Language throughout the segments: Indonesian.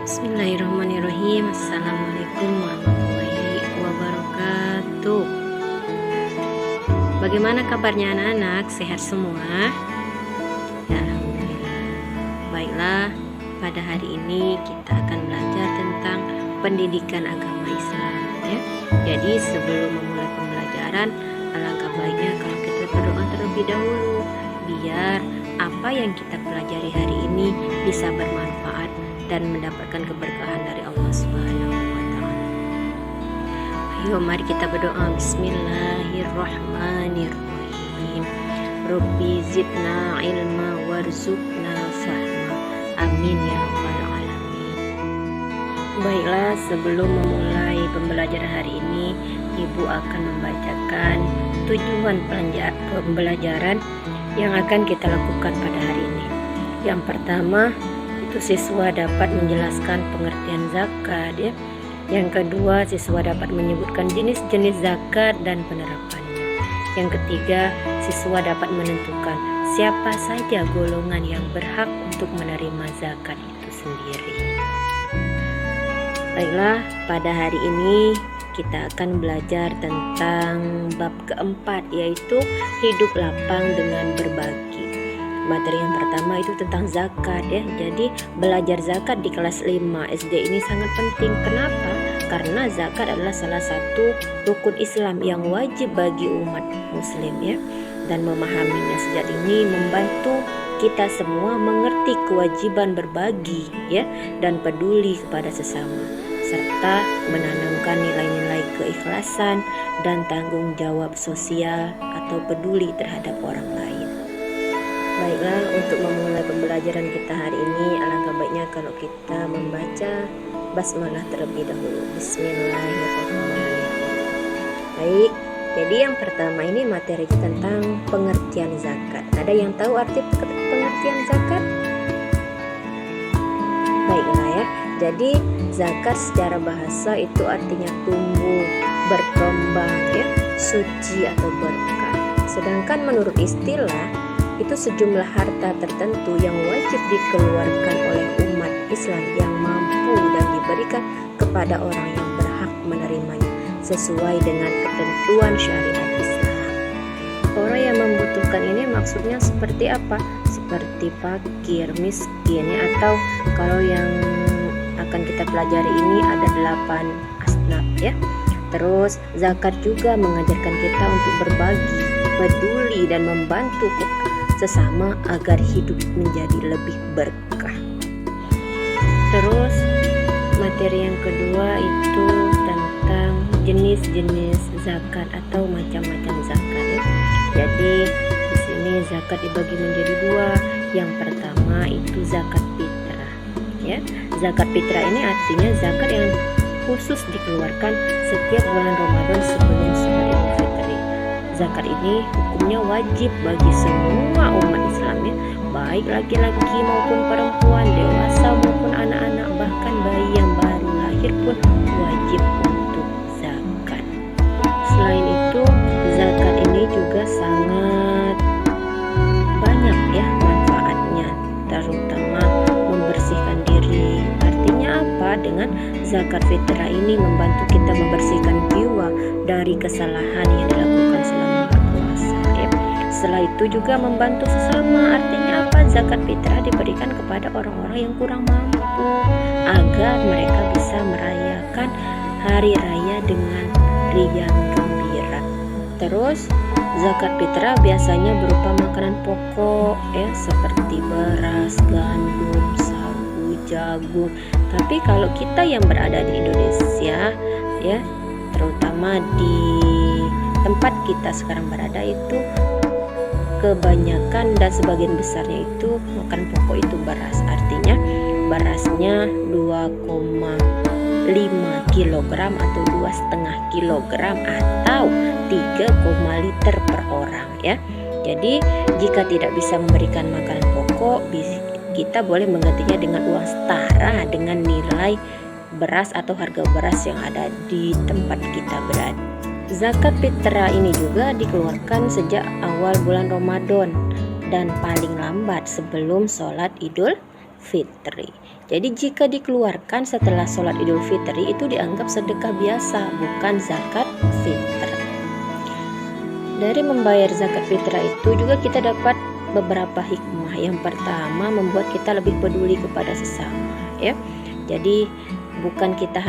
Bismillahirrahmanirrahim. Assalamualaikum warahmatullahi wabarakatuh. Bagaimana kabarnya anak-anak? Sehat semua? Ya, alhamdulillah. Baiklah, pada hari ini kita akan belajar tentang pendidikan agama Islam ya. Jadi sebelum memulai pembelajaran, alangkah baiknya kalau kita berdoa terlebih dahulu biar apa yang kita pelajari hari ini bisa bermanfaat dan mendapatkan keberkahan dari Allah Subhanahu wa taala. Ayo mari kita berdoa. Bismillahirrahmanirrahim. Rabbi zidna ilma warzuqna fahma. Amin ya rabbal alamin. Baiklah, sebelum memulai pembelajaran hari ini, Ibu akan membacakan tujuan pembelajaran yang akan kita lakukan pada hari ini. Yang pertama, siswa dapat menjelaskan pengertian zakat ya. Yang kedua, siswa dapat menyebutkan jenis-jenis zakat dan penerapannya. Yang ketiga, siswa dapat menentukan siapa saja golongan yang berhak untuk menerima zakat itu sendiri. Baiklah, pada hari ini kita akan belajar tentang bab keempat, yaitu hidup lapang dengan berbagi. Materi yang pertama itu tentang zakat ya. Jadi belajar zakat di kelas 5 SD ini sangat penting. Kenapa? Karena zakat adalah salah satu rukun Islam yang wajib bagi umat muslim ya. Dan memahaminya sejak ini membantu kita semua mengerti kewajiban berbagi ya, dan peduli kepada sesama, serta menanamkan nilai-nilai keikhlasan dan tanggung jawab sosial atau peduli terhadap orang lain. Baiklah, untuk memulai pembelajaran kita hari ini, alangkah baiknya kalau kita membaca basmalah terlebih dahulu. Bismillahirrahmanirrahim. Baik, jadi yang pertama ini materi tentang pengertian zakat. Ada yang tahu arti pengertian zakat? Baiklah ya. Jadi zakat secara bahasa itu artinya tumbuh, berkembang ya, suci atau berkah. Sedangkan menurut istilah itu sejumlah harta tertentu yang wajib dikeluarkan oleh umat Islam yang mampu dan diberikan kepada orang yang berhak menerimanya sesuai dengan ketentuan syariat Islam. Orang yang membutuhkan ini maksudnya seperti apa? Seperti fakir, miskin ya, atau kalau yang akan kita pelajari ini ada 8 asnaf ya. Terus zakat juga mengajarkan kita untuk berbagi, peduli dan membantu sesama agar hidup menjadi lebih berkah. Terus materi yang kedua itu tentang jenis-jenis zakat atau macam-macam zakat ya. Jadi di sini zakat dibagi menjadi 2. Yang pertama itu zakat fitrah ya. Zakat fitrah ini artinya zakat yang khusus dikeluarkan setiap bulan Ramadan sebelum sholat Idul Fitri. Zakat ini hukumnya wajib bagi semua umat Islam ya, baik laki-laki maupun perempuan, dewasa maupun anak-anak, bahkan bayi yang baru lahir pun wajib untuk zakat. Selain itu, zakat ini juga sangat banyak ya manfaatnya, terutama membersihkan diri. Artinya apa? Dengan zakat fitrah ini membantu kita membersihkan jiwa dari kesalahan yang dilakukan selama berpuasa ya. Setelah itu juga membantu sesama. Artinya apa? Zakat fitrah diberikan kepada orang-orang yang kurang mampu agar mereka bisa merayakan hari raya dengan riang gembira. Terus zakat fitrah biasanya berupa makanan pokok ya, seperti beras, gandum, sagu, jagung. Tapi kalau kita yang berada di Indonesia ya, terutama di tempat kita sekarang berada, itu kebanyakan dan sebagian besarnya itu makanan pokok itu beras. Artinya berasnya 2,5 kg atau 2,5 kg atau 3, liter per orang ya. Jadi jika tidak bisa memberikan makanan pokok, kita boleh menggantinya dengan uang setara dengan nilai beras atau harga beras yang ada di tempat kita berada. Zakat fitrah ini juga dikeluarkan sejak awal bulan Ramadan dan paling lambat sebelum sholat Idul Fitri. Jadi jika dikeluarkan setelah sholat Idul Fitri itu dianggap sedekah biasa, bukan zakat fitrah. Dari membayar zakat fitrah itu juga kita dapat beberapa hikmah. Yang pertama, membuat kita lebih peduli kepada sesama, ya. Jadi bukan kita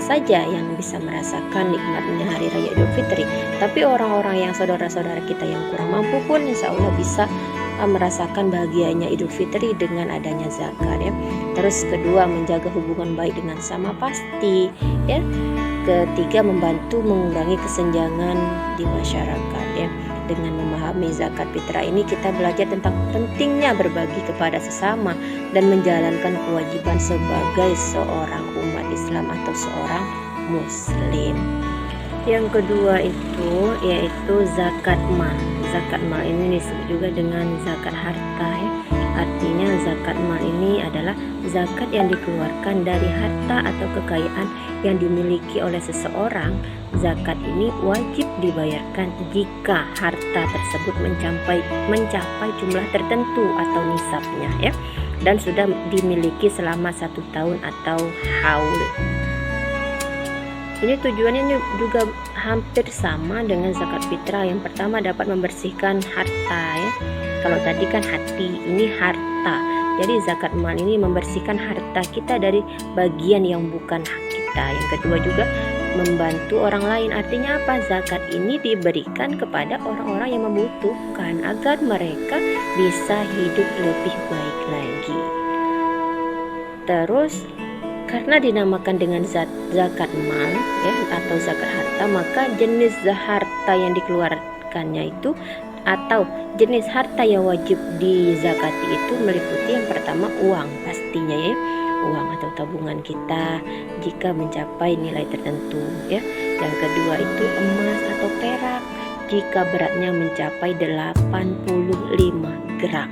saja yang bisa merasakan nikmatnya hari raya Idul Fitri, tapi orang-orang yang saudara-saudara kita yang kurang mampu pun insya Allah bisa merasakan bahagianya Idul Fitri dengan adanya zakat, ya. Terus kedua, menjaga hubungan baik dengan sama pasti, ya. Ketiga, membantu mengurangi kesenjangan di masyarakat, ya. Dengan memahami zakat fitrah ini kita belajar tentang pentingnya berbagi kepada sesama dan menjalankan kewajiban sebagai seorang umat Islam atau seorang muslim. Yang kedua itu yaitu zakat mal. Zakat mal ini disebut juga dengan zakat harta, ya. Artinya zakat mal ini adalah zakat yang dikeluarkan dari harta atau kekayaan yang dimiliki oleh seseorang. Zakat ini wajib dibayarkan jika harta tersebut mencapai jumlah tertentu atau nisabnya, ya, dan sudah dimiliki selama 1 tahun atau haul. Ini tujuannya juga hampir sama dengan zakat fitrah. Yang pertama, dapat membersihkan harta, ya. Kalau tadi kan hati, ini harta. Jadi zakat mal ini membersihkan harta kita dari bagian yang bukan hak kita. Yang kedua juga membantu orang lain. Artinya apa? Zakat ini diberikan kepada orang-orang yang membutuhkan agar mereka bisa hidup lebih baik lagi. Terus karena dinamakan dengan zakat mal, ya, atau zakat harta, maka jenis harta yang dikeluarkannya itu atau jenis harta yang wajib dizakati itu meliputi yang pertama uang pastinya, ya, uang atau tabungan kita jika mencapai nilai tertentu, ya. Yang kedua itu emas atau perak jika beratnya mencapai 85 gram.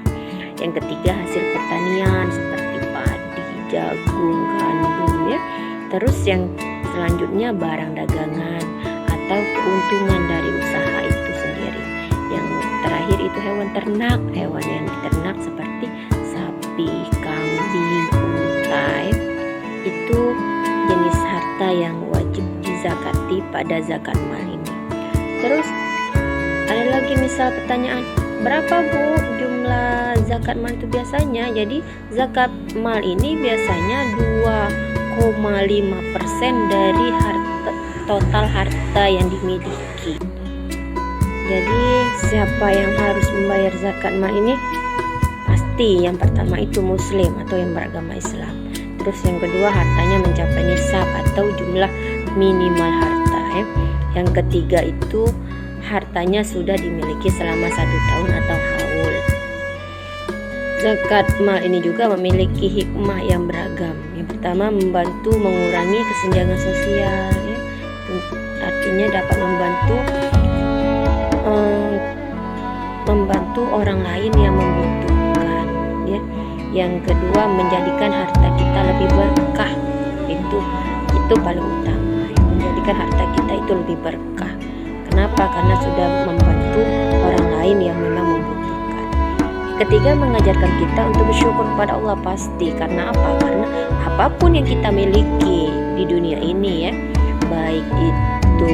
Yang ketiga hasil pertanian seperti padi, jagung, gandum, ya. Terus yang selanjutnya barang dagangan atau keuntungan dari usaha itu sendiri. Yang terakhir itu hewan ternak, hewan yang diternak seperti sapi, kambing, unta, ya. Itu jenis harta yang wajib dizakati pada zakat mal ini. Terus ada lagi misal pertanyaan, berapa Bu jumlah zakat mal itu biasanya? Jadi zakat mal ini biasanya 2,5% dari total harta yang dimiliki. Jadi siapa yang harus membayar zakat mal ini? Pasti yang pertama itu muslim atau yang beragama Islam. Terus yang kedua hartanya mencapai nisab atau jumlah minimal harta, ya. Yang ketiga itu hartanya sudah dimiliki selama 1 tahun atau haul. Zakat mal ini juga memiliki hikmah yang beragam. Yang pertama, membantu mengurangi kesenjangan sosial, ya. Artinya dapat membantu orang lain yang membutuhkan, ya. Yang kedua, menjadikan harta kita lebih berkah. Itu paling utama, ya. Menjadikan harta kita itu lebih berkah. Kenapa? Karena sudah membantu orang lain yang memang membutuhkan. Ketiga, mengajarkan kita untuk bersyukur kepada Allah pasti. Karena apa? Karena apapun yang kita miliki di dunia ini, ya, baik itu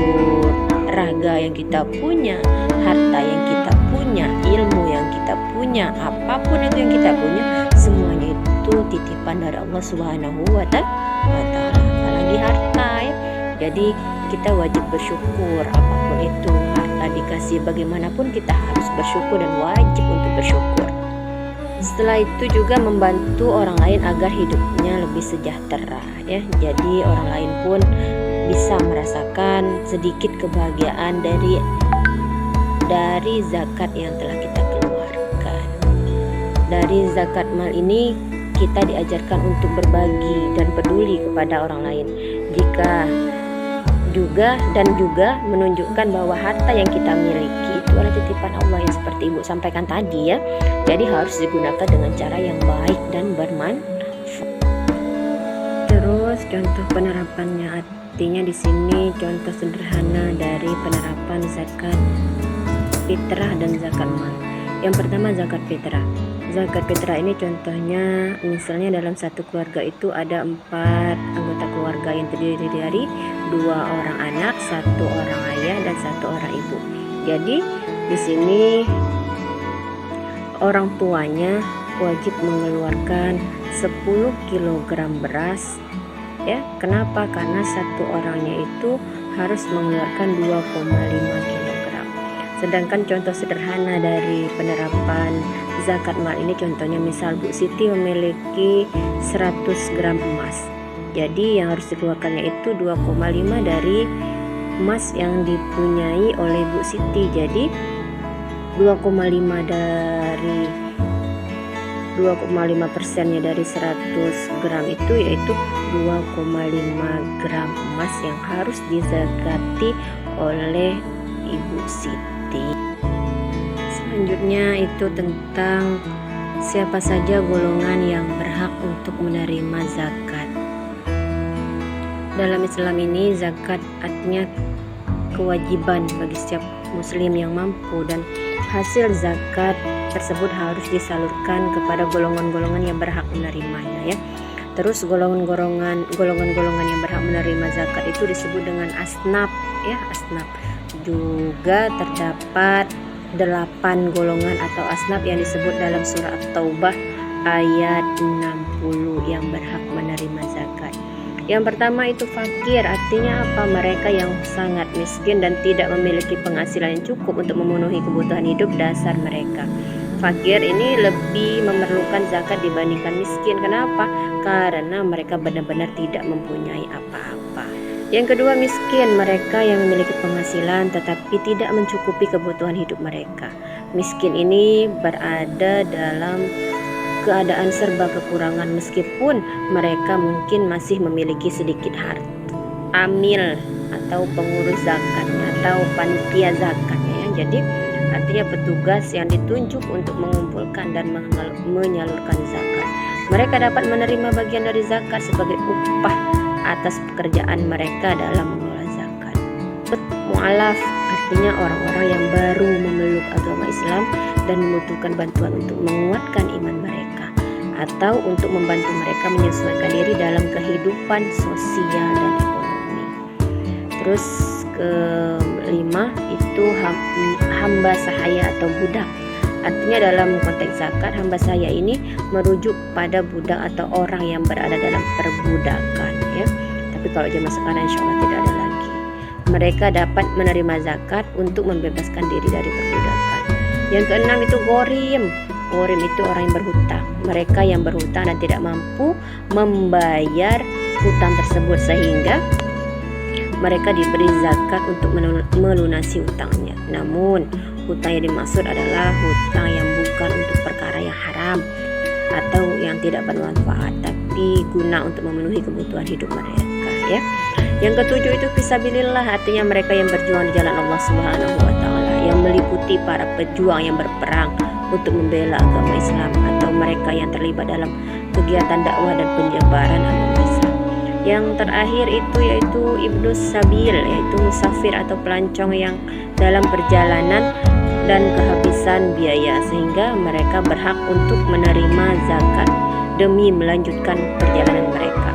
raga yang kita punya, harta yang kita punya, ilmu yang kita punya, apapun itu yang kita punya, semuanya itu titipan dari Allah Subhanahu wa Ta'ala. Apalagi harta, ya. Jadi kita wajib bersyukur apapun itu harta dikasih bagaimanapun, kita harus bersyukur dan wajib untuk bersyukur. Setelah itu juga membantu orang lain agar hidupnya lebih sejahtera, ya. Jadi orang lain pun bisa merasakan sedikit kebahagiaan dari zakat yang telah kita keluarkan. Dari zakat mal ini kita diajarkan untuk berbagi dan peduli kepada orang lain. juga menunjukkan bahwa harta yang kita miliki itu adalah titipan Allah yang seperti Ibu sampaikan tadi, ya. Jadi harus digunakan dengan cara yang baik dan bermanfaat. Terus contoh penerapannya, artinya di sini contoh sederhana dari penerapan zakat fitrah dan zakat mal. Yang pertama zakat fitrah. Zakat fitrah ini contohnya, misalnya dalam satu keluarga itu ada 4 anggota keluarga yang terdiri dari 2 orang anak, 1 orang ayah, dan 1 orang ibu. Jadi di sini orang tuanya wajib mengeluarkan 10 kg beras. Ya, kenapa? Karena satu orangnya itu harus mengeluarkan 2,5 kg. Sedangkan contoh sederhana dari penerapan zakat mal ini, contohnya misal Bu Siti memiliki 100 gram emas. Jadi yang harus dikeluarkannya itu 2,5 dari emas yang dipunyai oleh Bu Siti. Jadi 2,5 dari 2,5%-nya dari 100 gram itu yaitu 2,5 gram emas yang harus dizakati oleh Ibu Siti. Selanjutnya itu tentang siapa saja golongan yang berhak untuk menerima zakat. Dalam Islam ini zakat artinya kewajiban bagi setiap muslim yang mampu, dan hasil zakat tersebut harus disalurkan kepada golongan-golongan yang berhak menerimanya, ya. Terus golongan-golongan yang berhak menerima zakat itu disebut dengan asnaf, ya, asnaf. Juga terdapat 8 golongan atau asnaf yang disebut dalam surah At-Taubah ayat 60 yang berhak menerima zakat. Yang pertama itu fakir, artinya apa? Mereka yang sangat miskin dan tidak memiliki penghasilan yang cukup untuk memenuhi kebutuhan hidup dasar mereka. Fakir ini lebih memerlukan zakat dibandingkan miskin. Kenapa? Karena mereka benar-benar tidak mempunyai apa-apa. Yang kedua miskin, mereka yang memiliki penghasilan tetapi tidak mencukupi kebutuhan hidup mereka. Miskin ini berada dalam keadaan serba kekurangan meskipun mereka mungkin masih memiliki sedikit harta. Amil atau pengurus zakatnya atau panitia zakatnya, ya. Jadi artinya petugas yang ditunjuk untuk mengumpulkan dan menyalurkan zakat. Mereka dapat menerima bagian dari zakat sebagai upah atas pekerjaan mereka dalam mengelola zakat. Mu'alaf artinya orang-orang yang baru memeluk agama Islam dan membutuhkan bantuan untuk menguatkan iman mereka atau untuk membantu mereka menyesuaikan diri dalam kehidupan sosial dan ekonomi. Terus kelima itu hamba sahaya atau budak. Artinya dalam konteks zakat, hamba sahaya ini merujuk pada budak atau orang yang berada dalam perbudakan, ya. Tapi kalau zaman sekarang insya Allah tidak ada lagi. Mereka dapat menerima zakat untuk membebaskan diri dari perbudakan. Yang keenam itu ghorim. Ghorim itu orang yang berhutang. Mereka yang berhutang dan tidak mampu membayar hutang tersebut sehingga mereka diberi zakat untuk melunasi hutangnya. Namun hutang yang dimaksud adalah hutang yang bukan untuk perkara yang haram atau yang tidak bermanfaat, tapi guna untuk memenuhi kebutuhan hidup mereka, ya. Yang ketujuh itu fisabilillah, artinya mereka yang berjuang di jalan Allah Subhanahu wa taala, yang meliputi para pejuang yang berperang untuk membela agama Islam atau mereka yang terlibat dalam kegiatan dakwah dan penyebaran agama Islam. Yang terakhir itu yaitu ibnus sabil, yaitu musafir atau pelancong yang dalam perjalanan dan kehabisan biaya sehingga mereka berhak untuk menerima zakat demi melanjutkan perjalanan mereka.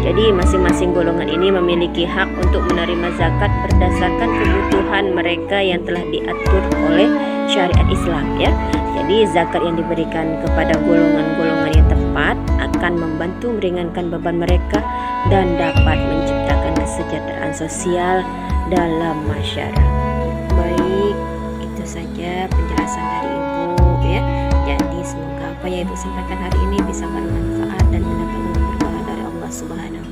Jadi masing-masing golongan ini memiliki hak untuk menerima zakat berdasarkan kebutuhan mereka yang telah diatur oleh syariat Islam, ya. Jadi zakat yang diberikan kepada golongan-golongan yang tepat akan membantu meringankan beban mereka dan dapat menciptakan kesejahteraan sosial dalam masyarakat. Baik, itu saja penjelasan dari Ibu, ya. Jadi semoga apa yang Ibu sampaikan hari ini bisa bermanfaat dan mendatangkan berkah dari Allah Subhanahu